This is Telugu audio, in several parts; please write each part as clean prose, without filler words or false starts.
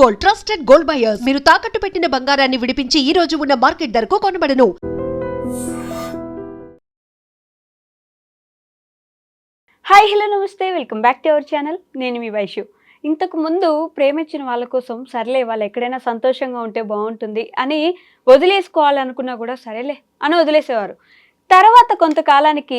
Gold, trusted gold buyers. మీరు తాకట్టు పెట్టిన బంగారాన్ని విడిపించి ఈ రోజు ఉన్న మార్కెట్ ధరకు కొనబడను. హాయ్ హలో నమస్తే, welcome back to our channel. నేను మీ వైషు. ఇంతకు ముందు ప్రేమించిన వాళ్ళ కోసం సరేలే వాళ్ళు ఎక్కడైనా సంతోషంగా ఉంటే బాగుంటుంది అని వదిలేసుకోవాలనుకున్నా కూడా సరేలే అని వదిలేసేవారు. తర్వాత కొంతకాలానికి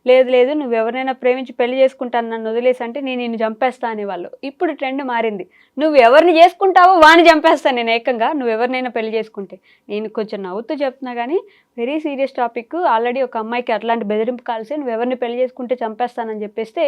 లేదు లేదు నువ్వు ఎవరినైనా ప్రేమించి పెళ్లి చేసుకుంటాను నన్ను వదిలేసి అంటే నేను నిన్ను చంపేస్తా అనేవాళ్ళు. ఇప్పుడు ట్రెండ్ మారింది. నువ్వు ఎవరిని చేసుకుంటావో వాడిని చంపేస్తాను నేను ఏకంగా, నువ్వు ఎవరినైనా పెళ్లి చేసుకుంటే. నేను కొంచెం నవ్వుతూ చెప్తున్నా కానీ వెరీ సీరియస్ టాపిక్. ఆల్రెడీ ఒక అమ్మాయికి అట్లాంటి బెదిరింపు కాల్సి నువ్వు ఎవరిని పెళ్లి చేసుకుంటే చంపేస్తానని చెప్పేస్తే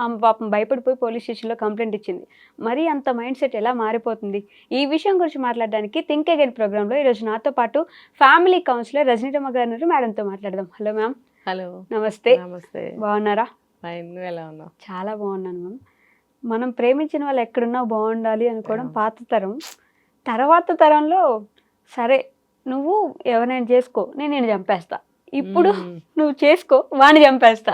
ఆమె పాపం భయపడిపోయి పోలీస్ స్టేషన్లో కంప్లైంట్ ఇచ్చింది. మరి అంత మైండ్ సెట్ ఎలా మారిపోతుంది? ఈ విషయం గురించి మాట్లాడడానికి థింక్ అగైన్ ప్రోగ్రాంలో ఈరోజు నాతో పాటు ఫ్యామిలీ కౌన్సిలర్ రజనీతమ్మ గారు ఉన్నారు. మేడంతో మాట్లాడదాం. Hello ma'am. హలో, నమస్తే. నమస్తే. బాగున్నారా? ఫైన్, నువ్వు ఎలా ఉన్నావు? చాలా బాగున్నాను మ్యామ్. మనం ప్రేమించిన వాళ్ళు ఎక్కడున్నా బాగుండాలి అనుకోవడం పాత తరం. తర్వాత తరంలో సరే నువ్వు ఎవరైనా చేసుకో నేను నేను చంపేస్తా, ఇప్పుడు నువ్వు చేసుకో వాడిని చంపేస్తా.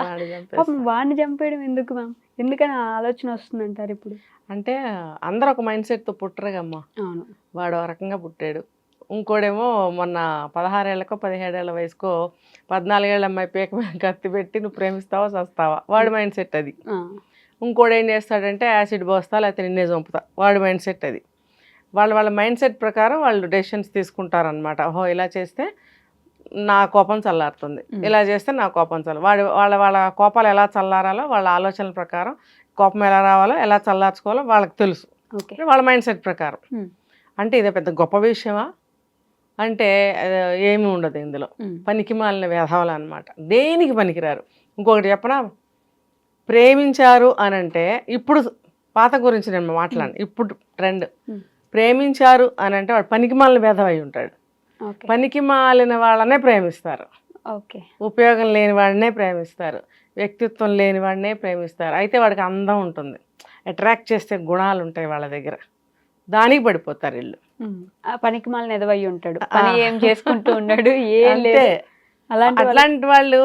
పాపం వాడిని చంపేయడం ఎందుకు మ్యామ్? ఎందుకని ఆలోచన వస్తుందంటారు ఇప్పుడు? అంటే అందరూ ఒక మైండ్ సెట్తో పుట్టరుగమ్మా. అవును, వాడు ఒక రకంగా పుట్టాడు. ఇంకోడేమో మొన్న 16 ఏళ్ళకో 17 ఏళ్ళ వయసుకో 14 ఏళ్ళ అమ్మాయి పీక మీద కత్తి పెట్టి నువ్వు ప్రేమిస్తావా చస్తావా, వాడి మైండ్ సెట్ అది. ఇంకోడు ఏం చేస్తాడంటే యాసిడ్ పోస్తా లేకపోతే నిన్నే చంపుతా, వాడి మైండ్ సెట్ అది. వాళ్ళ మైండ్ సెట్ ప్రకారం వాళ్ళు డెసిషన్స్ తీసుకుంటారనమాట. ఓహో ఇలా చేస్తే నా కోపం చల్లారుతుంది, ఇలా చేస్తే నా కోపం వాళ్ళ కోపాలు ఎలా చల్లారాలో వాళ్ళ ఆలోచనల ప్రకారం కోపం ఎలా రావాలో ఎలా చల్లార్చుకోవాలో వాళ్ళకి తెలుసు, వాళ్ళ మైండ్ సెట్ ప్రకారం. అంటే ఇదే పెద్ద గొప్ప విషయమా అంటే ఏమీ ఉండదు ఇందులో. పనికి మాలిన వ్యధవలు అనమాట, దేనికి పనికిరారు. ఇంకొకటి చెప్పనా, ప్రేమించారు అని అంటే ఇప్పుడు పాత గురించి నేను మాట్లాడను, ఇప్పుడు ట్రెండ్. ప్రేమించారు అని అంటే వాడు పనికి మాలిన వ్యధవ అయి ఉంటాడు. పనికి మాలిన వాళ్ళనే ప్రేమిస్తారు, ఉపయోగం లేని వాడినే ప్రేమిస్తారు, వ్యక్తిత్వం లేని వాడినే ప్రేమిస్తారు. అయితే వాడికి అందం ఉంటుంది, అట్రాక్ట్ చేసే గుణాలు ఉంటాయి వాళ్ళ దగ్గర, దానికి పడిపోతారు వీళ్ళు. పనికి మాలిన ఎదవై ఉంటాడు, పని ఏం చేసుకుంటూ ఉన్నాడు ఏం లేదు. అట్లాంటి వాళ్ళు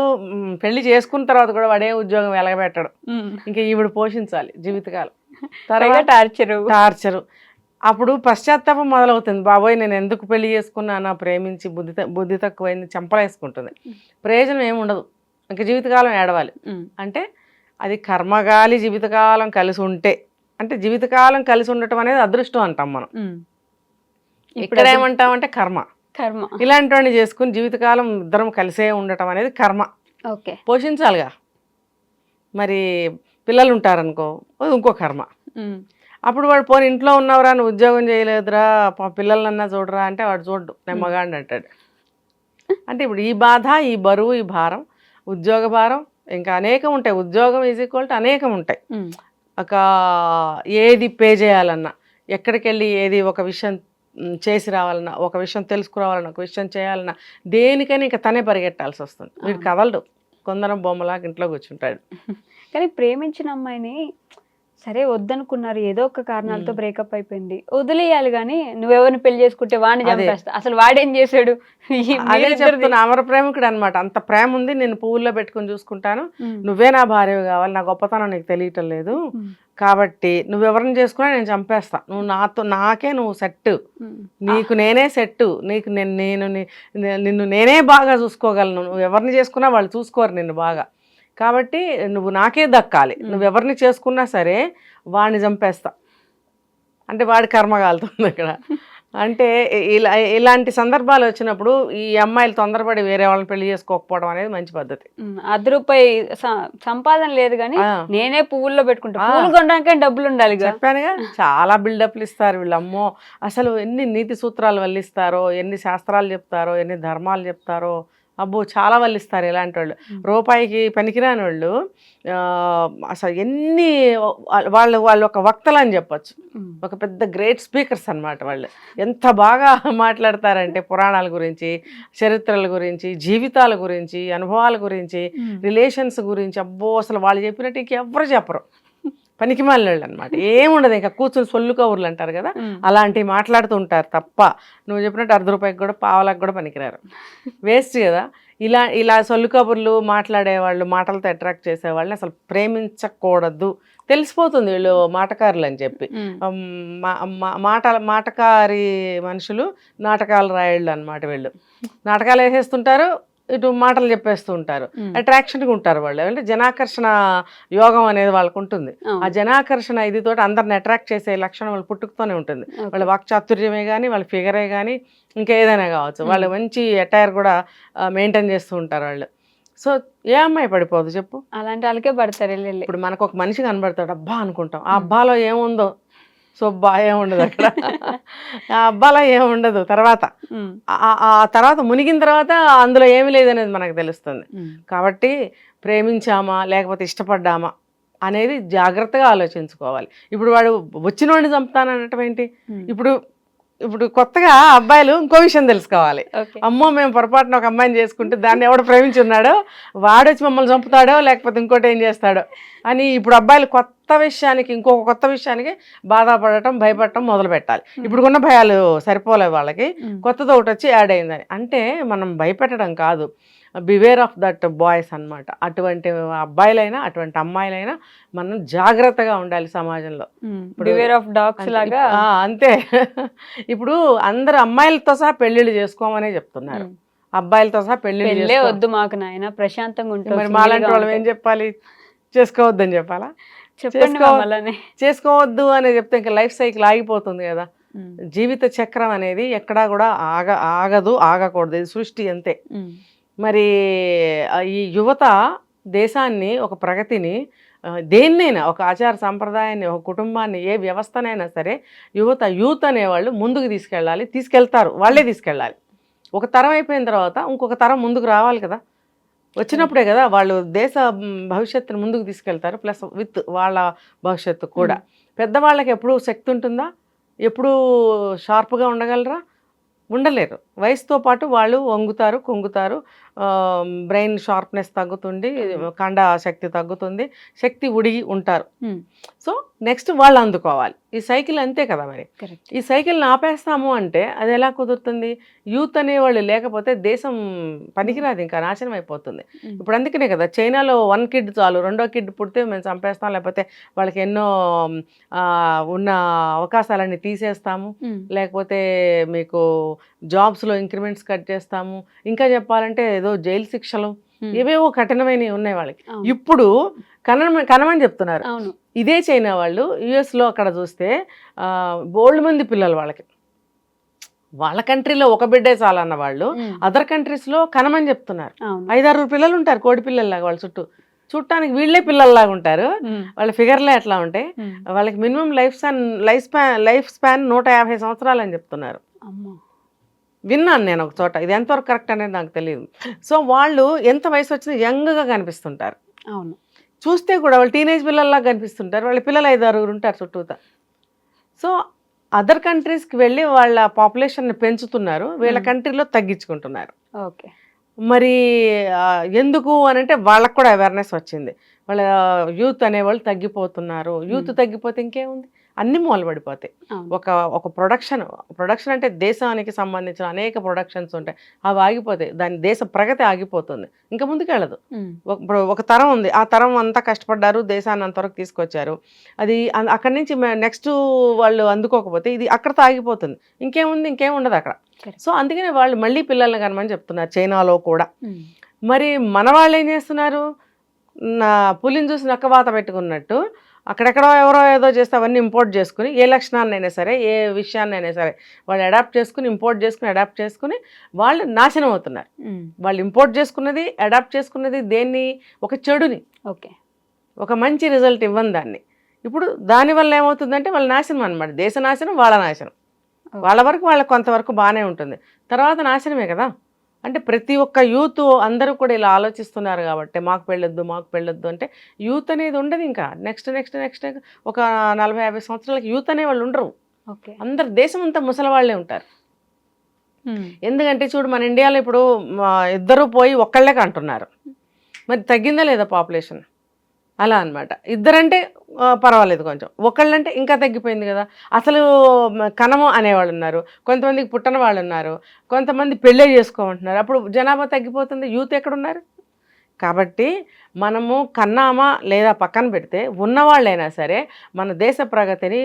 పెళ్లి చేసుకున్న తర్వాత కూడా వాడే ఉద్యోగం వెలగబెట్టడు, ఇంకా ఈవిడ పోషించాలి జీవితకాలం. తర్వాత టార్చరు. అప్పుడు పశ్చాత్తాపం మొదలవుతుంది, బాబోయ్ నేను ఎందుకు పెళ్లి చేసుకున్నానా, ప్రేమించి బుద్ధి తక్కువైంది, చంపలేసుకుంటుంది. ప్రయోజనం ఏమి ఉండదు, ఇంకా జీవితకాలం ఏడవాలి. అంటే అది కర్మగాలి జీవితకాలం కలిసి ఉంటే, అంటే జీవితకాలం కలిసి ఉండటం అనేది అదృష్టం అంటాం మనం. ఇక్కడ ఏమంటామంటే కర్మ. ఇలాంటి వాడిని చేసుకుని జీవితకాలం ఇద్దరం కలిసే ఉండటం అనేది కర్మ. పోషించాలిగా, మరి పిల్లలు ఉంటారనుకో ఇంకో కర్మ. అప్పుడు వాడు పోనీ ఇంట్లో ఉన్నవరా నువ్వు ఉద్యోగం చేయలేదురా పిల్లలన్నా చూడరా అంటే వాడు చూడ్డు, నేను మగాడిని అంటాడు. అంటే ఇప్పుడు ఈ బాధ, ఈ బరువు, ఈ భారం, ఉద్యోగ భారం ఇంకా అనేకం ఉంటాయి. ఉద్యోగం ఈజ్ ఈక్వల్ టు అనేకం ఉంటాయి. ఒక ఏది పే చేయాలన్నా, ఎక్కడికి వెళ్ళి ఏది ఒక విషయం చేసి రావాలన్నా, ఒక విషయం తెలుసుకురావాలన్నా, ఒక విషయం చేయాలన్నా, దేనికైనా ఇంకా తనే పరిగెట్టాల్సి వస్తుంది. వీడు కదలడు, కొందరం బొమ్మలాగా ఇంట్లో కూర్చుంటాడు. కానీ ప్రేమించిన అమ్మాయిని సరే వద్దనుకున్నారు, ఏదో ఒక కారణాలతో బ్రేకప్ అయిపోయింది, వదిలేయాలి. కానీ నువ్వెవరిని పెళ్లి చేసుకుంటే వాడిని చంపేస్తా. అసలు వాడేం చేశాడు? అదే చెప్తున్నా, అమర ప్రేమికుడు అనమాట. అంత ప్రేమ ఉంది, నేను పువ్వుల్లో పెట్టుకుని చూసుకుంటాను, నువ్వే నా భార్య కావాలి, నా గొప్పతనం నీకు తెలియటం లేదు కాబట్టి నువ్వెవరిని చేసుకున్నా నేను చంపేస్తా, నువ్వు నాకే నువ్వు సెట్, నీకు నేనే సెట్, నీకు నిన్ను నేనే బాగా చూసుకోగలను, నువ్వు ఎవరిని చేసుకున్నా వాళ్ళు చూసుకోరు నిన్ను బాగా, కాబట్టి నువ్వు నాకే దక్కాలి, నువ్వెవరిని చేసుకున్నా సరే వాడిని చంపేస్తా అంటే వాడి కర్మ కాలుతుంది ఇక్కడ. అంటే ఇలాంటి సందర్భాలు వచ్చినప్పుడు ఈ అమ్మాయిలు తొందరపడి వేరే వాళ్ళని పెళ్లి చేసుకోకపోవడం అనేది మంచి పద్ధతి. ₹1 సంపాదన లేదు కానీ నేనే పువ్వుల్లో పెట్టుకుంటా, పువ్వులు కొనడానికే డబ్బులు ఉండాలి. చెప్పానుగా, చాలా బిల్డప్లు ఇస్తారు వీళ్ళు. అమ్మో అసలు ఎన్ని నీతి సూత్రాలు వల్లిస్తారో, ఎన్ని శాస్త్రాలు చెప్తారో, ఎన్ని ధర్మాలు చెప్తారో, అబ్బో చాలా వల్లిస్తారు ఇలాంటి వాళ్ళు. రూపాయికి పనికిరాని వాళ్ళు అసలు ఎన్ని వాళ్ళు ఒక వక్తలు అని చెప్పచ్చు, ఒక పెద్ద గ్రేట్ స్పీకర్స్ అనమాట వాళ్ళు. ఎంత బాగా మాట్లాడతారంటే పురాణాల గురించి, చరిత్రల గురించి, జీవితాల గురించి, అనుభవాల గురించి, రిలేషన్స్ గురించి. అబ్బో అసలు వాళ్ళు చెప్పినట్టు ఇంకెవ్వరు చెప్పరు, పనికి మాలినోళ్ళు అనమాట. ఏముండదు, ఇంకా కూర్చొని సొల్లు కబుర్లు అంటారు కదా, అలాంటివి మాట్లాడుతూ ఉంటారు తప్ప నువ్వు చెప్పినట్టు ₹1 కూడా పావలకు కూడా పనికిరారు, వేస్ట్ కదా. ఇలా సొల్లు కబుర్లు మాట్లాడేవాళ్ళు, మాటలతో అట్రాక్ట్ చేసేవాళ్ళని అసలు ప్రేమించకూడదు. తెలిసిపోతుంది వీళ్ళు మాటకారులు అని చెప్పి. మాటకారి మనుషులు నాటకాలు రాయళ్ళు అనమాట. వీళ్ళు నాటకాలు వేసేస్తుంటారు, ఇటు మాటలు చెప్పేస్తూ ఉంటారు. అట్రాక్షన్గా ఉంటారు వాళ్ళు. అంటే జనాకర్షణ యోగం అనేది వాళ్ళకు ఉంటుంది. ఆ జనాకర్షణ ఇదితో అందరిని అట్రాక్ట్ చేసే లక్షణం వాళ్ళు పుట్టుకతోనే ఉంటుంది. వాళ్ళ వాక్చాతుర్యమే కానీ, వాళ్ళ ఫిగరే కానీ, ఇంకా ఏదైనా కావచ్చు. వాళ్ళు మంచి అటైర్ కూడా మెయింటైన్ చేస్తూ ఉంటారు వాళ్ళు. సో ఏ అమ్మాయి పడిపోదు చెప్పు? అలాంటి వాళ్ళకే పడతారు. ఇప్పుడు మనకు ఒక మనిషి కనబడతాడు, అబ్బా అనుకుంటాం. ఆ అబ్బాలో ఏముందో సొబ్బా ఏముండదు అక్కడ. ఆ అబ్బాలో ఏముండదు. తర్వాత ఆ తర్వాత మునిగిన తర్వాత అందులో ఏమి లేదనేది మనకు తెలుస్తుంది. కాబట్టి ప్రేమించామా లేకపోతే ఇష్టపడ్డామా అనేది జాగ్రత్తగా ఆలోచించుకోవాలి. ఇప్పుడు వాడు వచ్చిన వాడిని చంపుతానటం ఏంటి? ఇప్పుడు కొత్తగా అబ్బాయిలు ఇంకో విషయం తెలుసుకోవాలి. అమ్మో మేము పొరపాటున ఒక అమ్మాయిని చేసుకుంటే దాన్ని ఎవడు ప్రేమించున్నాడో వాడొచ్చి మమ్మల్ని చంపుతాడో లేకపోతే ఇంకోటి ఏం చేస్తాడో అని ఇప్పుడు అబ్బాయిలు కొత్త విషయానికి ఇంకొక కొత్త విషయానికి బాధపడటం, భయపడటం మొదలు పెట్టాలి. ఇప్పుడున్న భయాలు సరిపోలేవు వాళ్ళకి, కొత్తది ఒకటి వచ్చి యాడ్ అయిందని. అంటే మనం భయపెట్టడం కాదు, బివేర్ ఆఫ్ దట్ బాయ్స్ అన్నమాట. అటువంటి అబ్బాయిలైనా అటువంటి అమ్మాయిలైనా మనం జాగ్రత్తగా ఉండాలి సమాజంలో. బివేర్ ఆఫ్ డాగ్స్ లాగా అంతే. ఇప్పుడు అందరు అమ్మాయిలతో సహా పెళ్లిళ్ళు చేసుకోమనే చెప్తున్నారు, అబ్బాయిలతో సహా పెళ్లిళ్ళే వద్దు మాకు నాయన ప్రశాంతంగా ఉంటుంది. మరి మాలాంటి వాళ్ళం ఏం చెప్పాలి? చేసుకోవద్దని చెప్పాలా? చేసుకోవద్దు అని చెప్తే ఇంకా లైఫ్ సైకిల్ ఆగిపోతుంది కదా. జీవిత చక్రం అనేది ఎక్కడా కూడా ఆగదు, ఆగకూడదు. ఇది సృష్టి అంతే. మరి ఈ యువత దేశాన్ని, ఒక ప్రగతిని, దేన్నైనా, ఒక ఆచార సంప్రదాయాన్ని, ఒక కుటుంబాన్ని, ఏ వ్యవస్థనైనా సరే యూత్ అనేవాళ్ళు ముందుకు తీసుకెళ్తారు, వాళ్ళే తీసుకెళ్ళాలి. ఒక తరం అయిపోయిన తర్వాత ఇంకొక తరం ముందుకు రావాలి కదా. వచ్చినప్పుడే కదా వాళ్ళు దేశ భవిష్యత్తును ముందుకు తీసుకెళ్తారు, ప్లస్ విత్ వాళ్ళ భవిష్యత్తు కూడా. పెద్దవాళ్ళకి ఎప్పుడు శక్తి ఉంటుందా? ఎప్పుడు షార్ప్గా ఉండగలరా? ఉండలేరు. వయసుతో పాటు వాళ్ళు వంగుతారు, కొంగుతారు, బ్రెయిన్ షార్ప్నెస్ తగ్గుతుంది, కండ శక్తి తగ్గుతుంది, శక్తి ఉడిగి ఉంటారు. సో నెక్స్ట్ వాళ్ళు అందుకోవాలి. ఈ సైకిల్ అంతే కదా. మరి ఈ సైకిల్ని ఆపేస్తాము అంటే అది ఎలా కుదురుతుంది? యూత్ అనేవాళ్ళు లేకపోతే దేశం పనికిరాదు, ఇంకా నాశనం అయిపోతుంది. ఇప్పుడు అందుకనే కదా చైనాలో 1 కిడ్ చాలు, 2వ కిడ్ పుడితే మేము చంపేస్తాం, లేకపోతే వాళ్ళకి ఎన్నో ఉన్న అవకాశాలన్నీ తీసేస్తాము, లేకపోతే మీకు జాబ్స్లో ఇంక్రిమెంట్స్ కట్ చేస్తాము, ఇంకా చెప్పాలంటే ఏదో జైలు శిక్షలు, ఇవేవో కఠినమైనవి ఉన్నాయి వాళ్ళకి. ఇప్పుడు కనమని చెప్తున్నారు. ఇదే చైనా వాళ్ళు యుఎస్లో అక్కడ చూస్తే బోల్డ్ మంది పిల్లలు వాళ్ళ కంట్రీలో ఒక బిడ్డే చాలన్న వాళ్ళు అదర్ కంట్రీస్లో కనమని చెప్తున్నారు. 5-6 పిల్లలు ఉంటారు, కోడి పిల్లల్లాగా. వాళ్ళ చూడటానికి వీళ్ళే పిల్లల్లాగా ఉంటారు. వాళ్ళ ఫిగర్లే ఎట్లా ఉంటాయి. వాళ్ళకి మినిమం లైఫ్ స్పాన్ 150 సంవత్సరాలు అని చెప్తున్నారు. విన్నాను నేను ఒక చోట. ఇది ఎంతవరకు కరెక్ట్ అనేది నాకు తెలియదు. సో వాళ్ళు ఎంత వయసు వచ్చినా యంగ్గా కనిపిస్తుంటారు. అవును, చూస్తే కూడా వాళ్ళు టీనేజ్ పిల్లల్లా కనిపిస్తుంటారు. వాళ్ళ పిల్లలు 5-6 ఉంటారు చుట్టూతా. సో అదర్ కంట్రీస్కి వెళ్ళి వాళ్ళ పాపులేషన్ని పెంచుతున్నారు, వీళ్ళ కంట్రీలో తగ్గించుకుంటున్నారు. ఓకే. మరి ఎందుకు అని అంటే వాళ్ళకు కూడా అవేర్నెస్ వచ్చింది. వాళ్ళ యూత్ అనేవాళ్ళు తగ్గిపోతున్నారు. యూత్ తగ్గిపోతే ఇంకేముంది, అన్ని మూలపడిపోతాయి. ఒక ప్రొడక్షన్ అంటే దేశానికి సంబంధించిన అనేక ప్రొడక్షన్స్ ఉంటాయి, అవి ఆగిపోతాయి. దాని దేశ ప్రగతి ఆగిపోతుంది, ఇంకా ముందుకెళ్ళదు. ఒక తరం ఉంది, ఆ తరం అంతా కష్టపడ్డారు, దేశాన్ని అంతవరకు తీసుకొచ్చారు. అది అక్కడి నుంచి నెక్స్ట్ వాళ్ళు అందుకోకపోతే ఇది అక్కడతో ఆగిపోతుంది, ఇంకేముంది, ఇంకేం ఉండదు అక్కడ. సో అందుకనే వాళ్ళు మళ్ళీ పిల్లల్ని కనమని చెప్తున్నారు చైనాలో కూడా. మరి మన వాళ్ళు ఏం చేస్తున్నారు? పులిని చూసి నక్కవాత పెట్టుకున్నట్టు అక్కడెక్కడో ఎవరో ఏదో చేస్తే అవన్నీ ఇంపోర్ట్ చేసుకుని, ఏ లక్షణాన్నైనా సరే, ఏ విషయాన్నైనా సరే వాళ్ళు అడాప్ట్ చేసుకుని, అడాప్ట్ చేసుకుని వాళ్ళు నాశనం అవుతున్నారు. వాళ్ళు ఇంపోర్ట్ చేసుకున్నది, అడాప్ట్ చేసుకున్నది దేన్ని? ఒక చెడుని. ఓకే. ఒక మంచి రిజల్ట్ ఇవ్వని దాన్ని. ఇప్పుడు దానివల్ల ఏమవుతుందంటే వాళ్ళ నాశనం అన్నమాట. దేశ నాశనం, వాళ్ళ నాశనం. వాళ్ళ వరకు వాళ్ళకి కొంతవరకు బాగానే ఉంటుంది, తర్వాత నాశనమే కదా. అంటే ప్రతి ఒక్క యూత్ అందరూ కూడా ఇలా ఆలోచిస్తున్నారు కాబట్టి మాకు పెళ్ళొద్దు అంటే యూత్ అనేది ఉండదు. ఇంకా నెక్స్ట్ ఒక 40-50 సంవత్సరాలకి యూత్ అనే వాళ్ళు ఉండరు. అందరు దేశం అంతా ముసలి వాళ్ళే ఉంటారు. ఎందుకంటే చూడు, మన ఇండియాలో ఇప్పుడు 2 పోయి ఒక్కళ్ళే అంటున్నారు. మరి తగ్గిందా లేదా పాపులేషన్? అలా అన్నమాట. ఇద్దరంటే పర్వాలేదు కొంచెం, ఒకళ్ళంటే ఇంకా తగ్గిపోయింది కదా. అసలు కనము అనేవాళ్ళు ఉన్నారు, కొంతమందికి పుట్టని వాళ్ళు ఉన్నారు, కొంతమంది పెళ్ళే చేసుకోమంటున్నారు. అప్పుడు జనాభా తగ్గిపోతుంది, యూత్ ఎక్కడున్నారు? కాబట్టి మనము కన్నామా లేదా పక్కన పెడితే ఉన్నవాళ్ళైనా సరే మన దేశ ప్రగతిని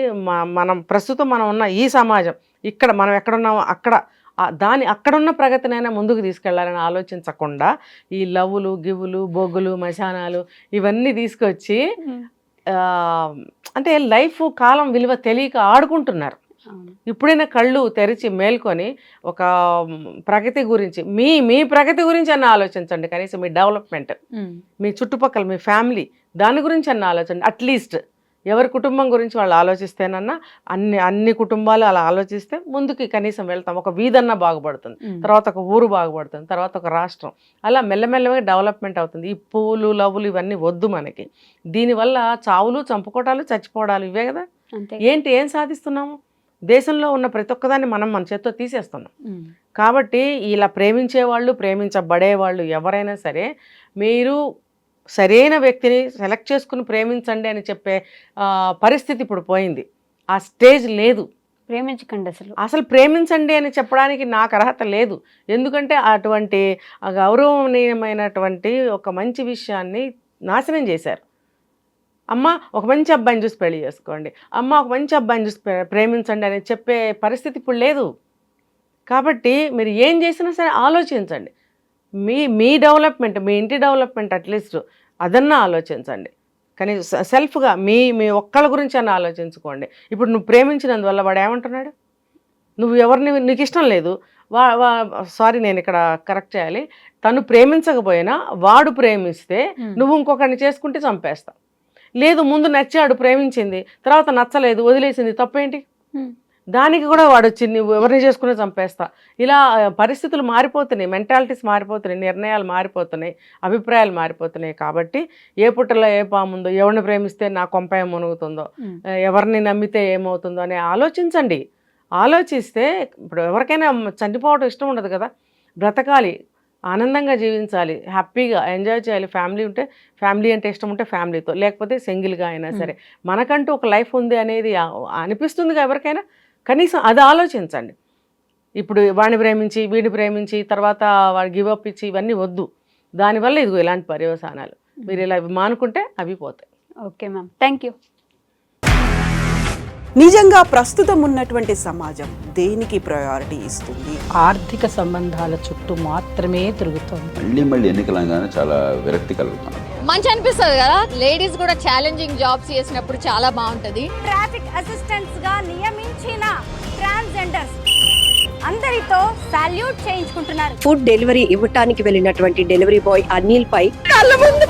మనం ప్రస్తుతం మనం ఉన్న ఈ సమాజం ఇక్కడ మనం ఎక్కడున్నామో అక్కడ అక్కడున్న ప్రగతినైనా ముందుకు తీసుకెళ్లాలని ఆలోచించకుండా ఈ లవ్వులు గివ్వులు బొగ్గులు మశానాలు ఇవన్నీ తీసుకొచ్చి అంటే లైఫ్ కాలం విలువ తెలియక ఆడుకుంటున్నారు. ఇప్పుడైనా కళ్ళు తెరిచి మేల్కొని ఒక ప్రగతి గురించి మీ ప్రగతి గురించి అన్న ఆలోచించండి. కనీసం మీ డెవలప్మెంట్, మీ చుట్టుపక్కల మీ ఫ్యామిలీ దాని గురించి అన్న ఆలోచండి. అట్లీస్ట్ ఎవరి కుటుంబం గురించి వాళ్ళు ఆలోచిస్తేనన్నా అన్ని కుటుంబాలు అలా ఆలోచిస్తే ముందుకి కనీసం వెళ్తాం. ఒక వీధన్నా బాగుపడుతుంది, తర్వాత ఒక ఊరు బాగుపడుతుంది, తర్వాత ఒక రాష్ట్రం, అలా మెల్లమెల్లగా డెవలప్మెంట్ అవుతుంది. ఈ పూలు లవ్వులు ఇవన్నీ వద్దు మనకి. దీనివల్ల చావులు చంపుకోవటాలు చచ్చిపోవడాలు ఇవే కదా. ఏంటి ఏం సాధిస్తున్నాము? దేశంలో ఉన్న ప్రతి ఒక్కదాన్ని మనం మన చేత్తో తీసేస్తున్నాం. కాబట్టి ఇలా ప్రేమించేవాళ్ళు ప్రేమించబడేవాళ్ళు ఎవరైనా సరే మీరు సరైన వ్యక్తిని సెలెక్ట్ చేసుకుని ప్రేమించండి అని చెప్పే పరిస్థితి ఇప్పుడు పోయింది. ఆ స్టేజ్ లేదు. ప్రేమించకండి, అసలు ప్రేమించండి అని చెప్పడానికి నాకు అర్హత లేదు. ఎందుకంటే అటువంటి గౌరవనీయమైనటువంటి ఒక మంచి విషయాన్ని నాశనం చేశారు. అమ్మ ఒక మంచి అబ్బాయిని చూసి పెళ్లి చేసుకోండి, అమ్మ ఒక మంచి అబ్బాయిని చూసి ప్రేమించండి అని చెప్పే పరిస్థితి ఇప్పుడు లేదు. కాబట్టి మీరు ఏం చేసినా సరే ఆలోచించండి. మీ డెవలప్మెంట్, మీ ఇంటి డెవలప్మెంట్ అట్లీస్ట్ అదన్నా ఆలోచించండి. కానీ సెల్ఫ్గా మీ ఒక్కళ్ళ గురించి అన్న ఆలోచించుకోండి. ఇప్పుడు నువ్వు ప్రేమించినందువల్ల వాడు ఏమంటున్నాడు? నువ్వు ఎవరిని నీకు ఇష్టం లేదు, సారీ నేను ఇక్కడ కరెక్ట్ చేయాలి, తను ప్రేమించకపోయినా వాడు ప్రేమిస్తే నువ్వు ఇంకొకరిని చేసుకుంటే చంపేస్తా. లేదు ముందు నచ్చాడు ప్రేమించింది, తర్వాత నచ్చలేదు వదిలేసింది, తప్పేంటి? దానికి కూడా వాడు వచ్చి నువ్వు ఎవరిని చేసుకునే చంపేస్తా. ఇలా పరిస్థితులు మారిపోతున్నాయి, మెంటాలిటీస్ మారిపోతున్నాయి, నిర్ణయాలు మారిపోతున్నాయి, అభిప్రాయాలు మారిపోతున్నాయి. కాబట్టి ఏ పుట్టలో ఏ పాముందో, ఎవరిని ప్రేమిస్తే నా కొంప ఏం మునుగుతుందో, ఎవరిని నమ్మితే ఏమవుతుందో అని ఆలోచించండి. ఆలోచిస్తే ఇప్పుడు ఎవరికైనా చనిపోవడం ఇష్టం ఉండదు కదా. బ్రతకాలి, ఆనందంగా జీవించాలి, హ్యాపీగా ఎంజాయ్ చేయాలి. ఫ్యామిలీ ఉంటే ఫ్యామిలీ అంటే ఇష్టం ఉంటే ఫ్యామిలీతో, లేకపోతే సింగిల్గా అయినా సరే మనకంటూ ఒక లైఫ్ ఉంది అనేది అనిపిస్తుందిగా ఎవరికైనా. కనీసం అది ఆలోచించండి. ఇప్పుడు వాడిని ప్రేమించి వీడిని ప్రేమించి తర్వాత వాడు గివప్ ఇచ్చి ఇవన్నీ వద్దు. దానివల్ల ఇదిగో ఇలాంటి పర్యవసానాలు. మీరు ఇలా మానుకుంటే అవి పోతాయి. Okay ma'am, thank you. నిజంగా ప్రస్తుతం ఉన్నటువంటి సమాజం దేనికి ప్రయారిటీ ఇస్తుంది? ఆర్థిక సంబంధాల చుట్టూ మాత్రమే తిరుగుతుంది. మళ్ళీ ఎన్నికలంగానే చాలా విరక్తి కలుగుతాను. మంచి అనిపిస్తుంది కదా, లేడీస్ కూడా ఛాలెంజింగ్ జాబ్స్ చేసినప్పుడు చాలా బాగుంటది. ట్రాఫిక్ అసిస్టెంట్స్ గా నియమించిన ట్రాన్స్జెండర్స్ అందరితో సాల్యూట్ చేయించుకుంటున్నారు. ఫుడ్ డెలివరీ ఇవ్వటానికి వెళ్ళినటువంటి డెలివరీ బాయ్ అనిల్ పై కళ్ళ ముందు